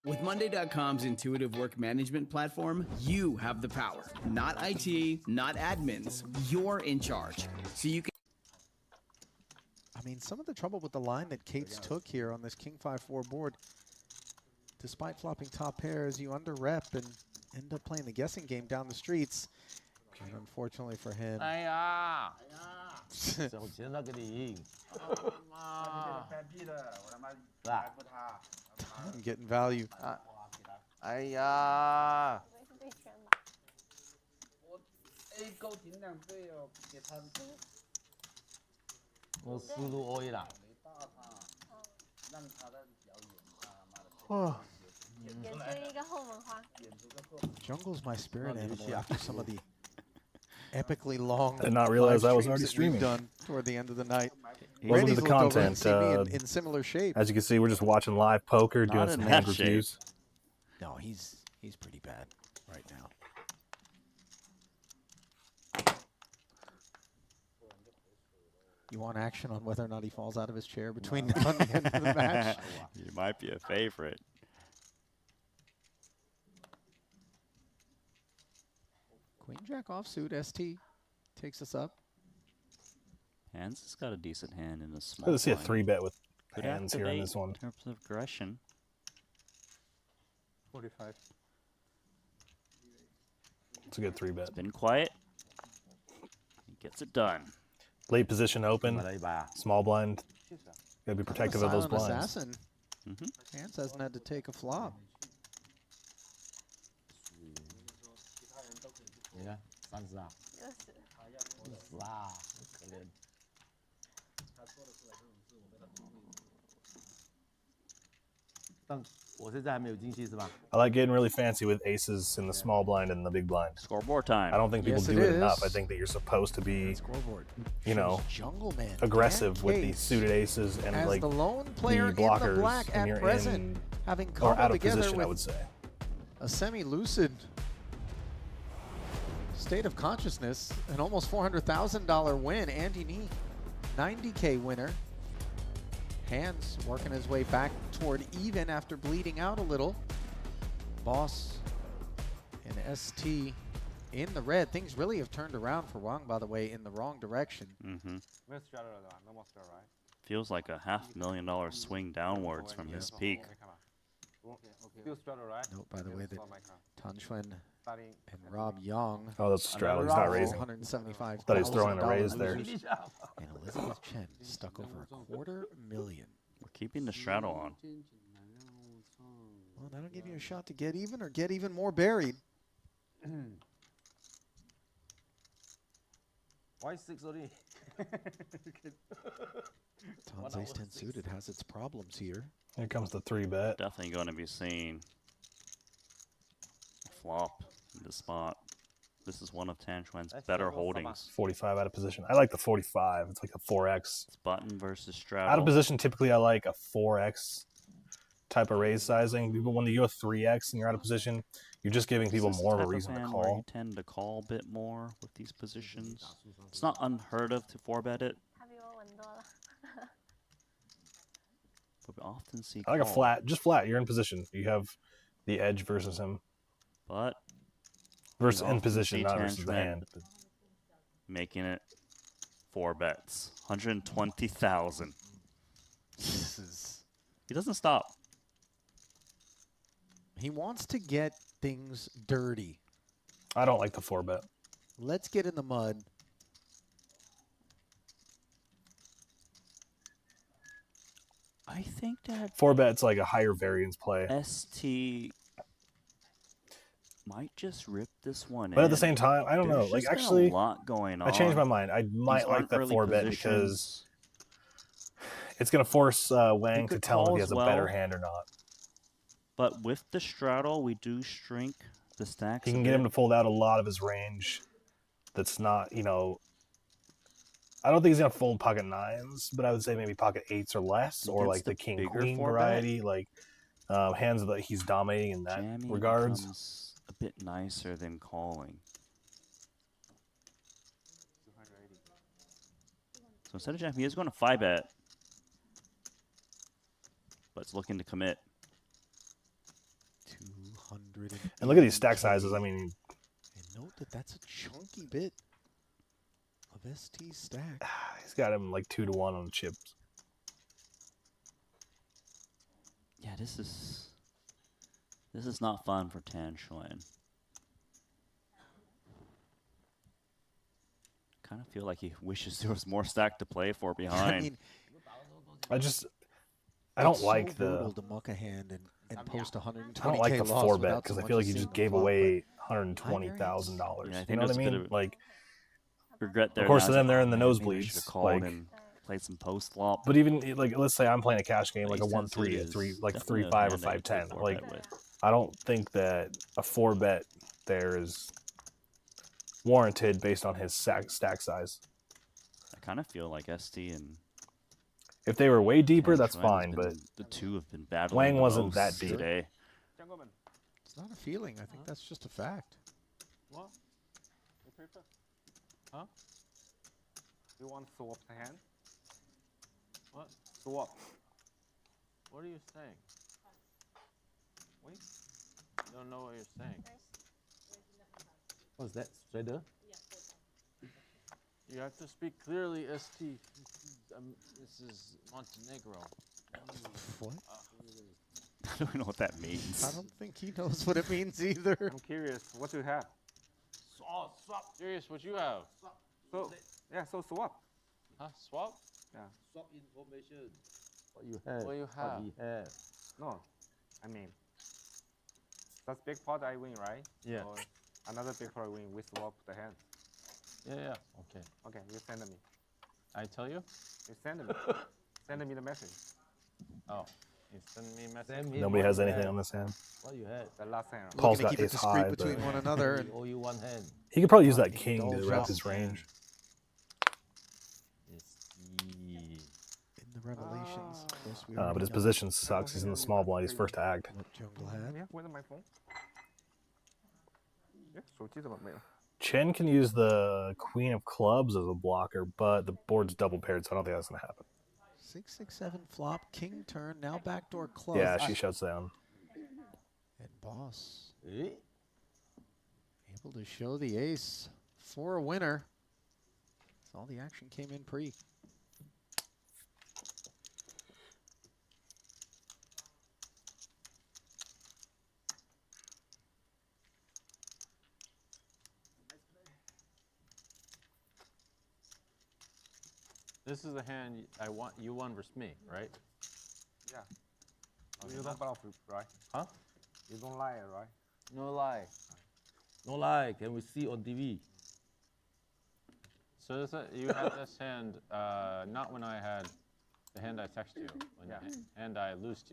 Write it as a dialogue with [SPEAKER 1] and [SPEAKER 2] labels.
[SPEAKER 1] With Monday.com's intuitive work management platform, you have the power. Not IT, not admins. You're in charge. So you can.
[SPEAKER 2] I mean, some of the trouble with the line that Cates took here on this King 5-4 board, despite flopping top pairs, you under rep and end up playing the guessing game down the streets. And unfortunately for him,
[SPEAKER 3] 哎呀，手钱都给你赢。
[SPEAKER 2] I'm getting value.
[SPEAKER 3] 哎呀，我思路 A 啦。
[SPEAKER 2] Jungle's my spirit animal after some of the epically long.
[SPEAKER 4] I did not realize I was already
[SPEAKER 2] that we've
[SPEAKER 4] streaming.
[SPEAKER 2] done toward the end of the night.
[SPEAKER 4] Welcome to the
[SPEAKER 2] Randy's looked over and
[SPEAKER 4] content.
[SPEAKER 2] seen me in similar shape.
[SPEAKER 4] As you can see, we're just watching live poker, doing some hand reviews.
[SPEAKER 2] No, he's pretty bad right now. You want action on whether or not he falls out of his chair between now and the end of the match?
[SPEAKER 5] You might be a favorite.
[SPEAKER 2] Queen Jack offsuit, ST takes us up.
[SPEAKER 5] Hands has got a decent hand in a small.
[SPEAKER 4] Good to see a
[SPEAKER 5] blind.
[SPEAKER 4] 3-bet with
[SPEAKER 5] Could
[SPEAKER 4] hands here in
[SPEAKER 5] activate
[SPEAKER 4] this one.
[SPEAKER 5] In terms of aggression.
[SPEAKER 6] 45.
[SPEAKER 4] It's a good 3-bet.
[SPEAKER 5] It's been quiet. He gets it done.
[SPEAKER 4] Late position open,
[SPEAKER 3] 来一把啊。
[SPEAKER 4] small blind. Gotta be protective of those
[SPEAKER 2] Silent
[SPEAKER 4] blinds.
[SPEAKER 2] assassin. Hans hasn't had to take a flop.
[SPEAKER 3] 你看30啊，60啊，可怜。但我现在还没有进去是吧？
[SPEAKER 4] I like getting really fancy with aces in the small blind and the big blind.
[SPEAKER 5] Scoreboard time.
[SPEAKER 4] I don't think people
[SPEAKER 2] Yes,
[SPEAKER 4] do
[SPEAKER 2] it
[SPEAKER 4] it enough. I
[SPEAKER 2] is.
[SPEAKER 4] think that you're supposed to be,
[SPEAKER 2] Scoreboard.
[SPEAKER 4] you know,
[SPEAKER 2] Shows Jungle Man
[SPEAKER 4] aggressive with
[SPEAKER 2] and
[SPEAKER 4] these
[SPEAKER 2] Cates
[SPEAKER 4] suited aces and
[SPEAKER 2] as
[SPEAKER 4] like
[SPEAKER 2] the lone player in the
[SPEAKER 4] blockers
[SPEAKER 2] black
[SPEAKER 4] when
[SPEAKER 2] at
[SPEAKER 4] you're
[SPEAKER 2] present,
[SPEAKER 4] in
[SPEAKER 2] having
[SPEAKER 4] or
[SPEAKER 2] cobbled
[SPEAKER 4] out of
[SPEAKER 2] together
[SPEAKER 4] position, I would
[SPEAKER 2] with
[SPEAKER 4] say.
[SPEAKER 2] a semi-lucid state of consciousness, an almost $400,000 win. Andy Nee, 90K winner. Hands working his way back toward even after bleeding out a little. Boss and ST in the red. Things really have turned around for Wang, by the way, in the wrong direction.
[SPEAKER 5] Feels like a $500,000 swing downwards from his peak.
[SPEAKER 2] Note, by the way, that Tan Xuan and Rob Young.
[SPEAKER 4] Oh, that's a straddle. He's not raising.
[SPEAKER 2] $175,000.
[SPEAKER 4] Thought he was throwing a raise there.
[SPEAKER 2] And Elizabeth Chen stuck over $250,000.
[SPEAKER 5] We're keeping the straddle on.
[SPEAKER 2] Well, that'll give you a shot to get even or get even more buried.
[SPEAKER 3] Why 6 already?
[SPEAKER 2] Tan's ace 10 suited has its problems here.
[SPEAKER 4] Here comes the 3-bet.
[SPEAKER 5] Definitely going to be seeing a flop in this spot. This is one of Tan Xuan's better holdings.
[SPEAKER 4] 45 out of position. I like the 45. It's like a 4x.
[SPEAKER 5] It's button versus straddle.
[SPEAKER 4] Out of position, typically I like a 4x type of raise sizing. But when you go 3x and you're out of position, you're just giving people
[SPEAKER 5] This is
[SPEAKER 4] more of
[SPEAKER 5] the
[SPEAKER 4] a
[SPEAKER 5] type
[SPEAKER 4] reason to
[SPEAKER 5] hand where
[SPEAKER 4] call.
[SPEAKER 5] you tend to call a bit more with these positions. It's not unheard of to 4-bet it. But we often see
[SPEAKER 4] I like a
[SPEAKER 5] call.
[SPEAKER 4] flat, just flat. You're in position. You have the edge versus him.
[SPEAKER 5] But
[SPEAKER 4] Versus
[SPEAKER 5] we
[SPEAKER 4] in
[SPEAKER 5] often
[SPEAKER 4] position,
[SPEAKER 5] see
[SPEAKER 4] not
[SPEAKER 5] Tan
[SPEAKER 4] versus the
[SPEAKER 5] Xuan
[SPEAKER 4] hand.
[SPEAKER 5] making it 4 bets. 120,000. He doesn't stop.
[SPEAKER 2] He wants to get things dirty.
[SPEAKER 4] I don't like the 4-bet.
[SPEAKER 2] Let's get in the mud.
[SPEAKER 5] I think that
[SPEAKER 4] 4-bet's like a higher variance play.
[SPEAKER 5] ST might just rip this one
[SPEAKER 4] But
[SPEAKER 5] in.
[SPEAKER 4] at the same time, I don't know.
[SPEAKER 5] There's
[SPEAKER 4] Like,
[SPEAKER 5] just been
[SPEAKER 4] actually,
[SPEAKER 5] a lot going on.
[SPEAKER 4] I changed my mind. I might like that 4-bet because it's going to force Wang to
[SPEAKER 5] could
[SPEAKER 4] tell him
[SPEAKER 5] call
[SPEAKER 4] if he
[SPEAKER 5] as
[SPEAKER 4] has a better
[SPEAKER 5] well.
[SPEAKER 4] hand or not.
[SPEAKER 5] But with the straddle, we do shrink the stacks.
[SPEAKER 4] He
[SPEAKER 5] a
[SPEAKER 4] can get him
[SPEAKER 5] bit.
[SPEAKER 4] to fold out a lot of his range that's not, you know, I don't think he's going to fold pocket 9s, but I would say maybe pocket 8s or less, or
[SPEAKER 5] Against
[SPEAKER 4] like the
[SPEAKER 5] the bigger
[SPEAKER 4] king-queen
[SPEAKER 5] 4-bet,
[SPEAKER 4] variety, like hands that he's dominating in that
[SPEAKER 5] jamming
[SPEAKER 4] regards.
[SPEAKER 5] becomes a bit nicer than calling. So instead of jamming, he is going to 5-bet, but it's looking to commit.
[SPEAKER 2] 200.
[SPEAKER 4] And look at these stack sizes. I mean,
[SPEAKER 2] And note that that's a chunky bit of ST stack.
[SPEAKER 4] he's got him like 2 to 1 on the chips.
[SPEAKER 5] Yeah, this is not fun for Tan Xuan. Kind of feel like he wishes there was more stack to play for behind.
[SPEAKER 2] I mean,
[SPEAKER 4] I don't
[SPEAKER 2] it's
[SPEAKER 4] like
[SPEAKER 2] so
[SPEAKER 4] the
[SPEAKER 2] brutal to muck a hand and post 120K
[SPEAKER 4] I don't like the
[SPEAKER 2] loss
[SPEAKER 4] 4 bet
[SPEAKER 2] without
[SPEAKER 4] because I
[SPEAKER 2] so
[SPEAKER 4] feel
[SPEAKER 2] much
[SPEAKER 4] like you
[SPEAKER 2] as
[SPEAKER 4] just
[SPEAKER 2] single
[SPEAKER 4] gave
[SPEAKER 2] flop,
[SPEAKER 4] away
[SPEAKER 2] but
[SPEAKER 4] $120,000.
[SPEAKER 5] Yeah, I
[SPEAKER 4] You
[SPEAKER 5] think
[SPEAKER 4] know what I
[SPEAKER 5] there's a bit
[SPEAKER 4] mean?
[SPEAKER 5] of
[SPEAKER 4] Like,
[SPEAKER 5] regret there.
[SPEAKER 4] of course,
[SPEAKER 5] now.
[SPEAKER 4] to
[SPEAKER 5] It's
[SPEAKER 4] them
[SPEAKER 5] like,
[SPEAKER 4] they're
[SPEAKER 5] oh,
[SPEAKER 4] in the
[SPEAKER 5] man, maybe I should have
[SPEAKER 4] nosebleeds.
[SPEAKER 5] called
[SPEAKER 4] Like,
[SPEAKER 5] and played some post flop.
[SPEAKER 4] but even like, let's say I'm playing a cash game, like a
[SPEAKER 5] Ace 10
[SPEAKER 4] 1-3, a
[SPEAKER 5] suited
[SPEAKER 4] 3,
[SPEAKER 5] is
[SPEAKER 4] like
[SPEAKER 5] definitely a
[SPEAKER 4] 3-5 or
[SPEAKER 5] hand that you take
[SPEAKER 4] 5-10.
[SPEAKER 5] four
[SPEAKER 4] Like,
[SPEAKER 5] bet with.
[SPEAKER 4] I don't think that a 4 bet there is warranted based on his stack size.
[SPEAKER 5] I kind of feel like ST and
[SPEAKER 4] If they were way deeper,
[SPEAKER 5] Tan
[SPEAKER 4] that's
[SPEAKER 5] Xuan has
[SPEAKER 4] fine.
[SPEAKER 5] been-
[SPEAKER 4] But
[SPEAKER 5] the two have been battling.
[SPEAKER 4] Wang
[SPEAKER 5] the
[SPEAKER 4] wasn't
[SPEAKER 5] most
[SPEAKER 4] that deep.
[SPEAKER 5] today.
[SPEAKER 2] it's not a feeling. I think that's just a fact.
[SPEAKER 6] What? You prefer? Huh? You want to swap the hand? What? Swap. What are you saying? Wait. I don't know what you're saying.
[SPEAKER 3] What's that? Trader?
[SPEAKER 6] You have to speak clearly, ST. This is Montenegro.
[SPEAKER 2] What?
[SPEAKER 5] I don't know what that means.
[SPEAKER 2] I don't think he knows what it means either.
[SPEAKER 6] I'm curious, what do you have? Swap. Curious what you have. So, yeah, so swap. Huh? Swap? Yeah.
[SPEAKER 3] Swap information. What you have.
[SPEAKER 6] What you
[SPEAKER 3] What
[SPEAKER 6] have.
[SPEAKER 3] we have.
[SPEAKER 6] No, I mean, that's big pot I win, right?
[SPEAKER 3] Yeah.
[SPEAKER 6] Or another big pot I win, we swap the hand.
[SPEAKER 3] Yeah. Okay.
[SPEAKER 6] Okay, you send me.
[SPEAKER 3] I tell you?
[SPEAKER 6] You send me. Send me the message.
[SPEAKER 3] Oh.
[SPEAKER 6] You send me a message.
[SPEAKER 3] Send me
[SPEAKER 4] nobody
[SPEAKER 3] what
[SPEAKER 4] has
[SPEAKER 3] you
[SPEAKER 4] anything
[SPEAKER 3] have.
[SPEAKER 4] on this hand.
[SPEAKER 3] What you have.
[SPEAKER 6] The last hand.
[SPEAKER 4] Paul's
[SPEAKER 2] Looking
[SPEAKER 4] got
[SPEAKER 2] to keep it
[SPEAKER 4] ace
[SPEAKER 2] discreet
[SPEAKER 4] high,
[SPEAKER 2] between
[SPEAKER 4] but
[SPEAKER 2] one another.
[SPEAKER 3] We
[SPEAKER 2] And
[SPEAKER 3] owe you one hand.
[SPEAKER 4] he could probably use that
[SPEAKER 3] Fucking
[SPEAKER 4] king to
[SPEAKER 3] don't
[SPEAKER 4] wrap
[SPEAKER 3] drop.
[SPEAKER 4] his range.
[SPEAKER 2] in the revelations, of course, we
[SPEAKER 4] But
[SPEAKER 2] already
[SPEAKER 4] his
[SPEAKER 2] know
[SPEAKER 4] position sucks. He's in the small blind. He's first to act.
[SPEAKER 2] what Jungle had.
[SPEAKER 6] Yeah, where's my phone? Yeah, 手机怎么没了?
[SPEAKER 4] Chen can use the queen of clubs as a blocker, but the board's double paired, so I don't think that's going to happen.
[SPEAKER 2] 6-6-7 flop, king turn, now backdoor club.
[SPEAKER 4] Yeah, she shuts down.
[SPEAKER 2] And boss
[SPEAKER 3] Eh?
[SPEAKER 2] able to show the ace for a winner. So all the action came in pre.
[SPEAKER 3] This is the hand I want. You won versus me, right?
[SPEAKER 6] Yeah.
[SPEAKER 3] Okay.
[SPEAKER 6] You don't bluff, right?
[SPEAKER 3] Huh?
[SPEAKER 6] You don't lie, right?
[SPEAKER 3] No lie. No lie. Can we see on TV?
[SPEAKER 6] So you had this hand, not when I had the hand I text you, when the hand I lose to.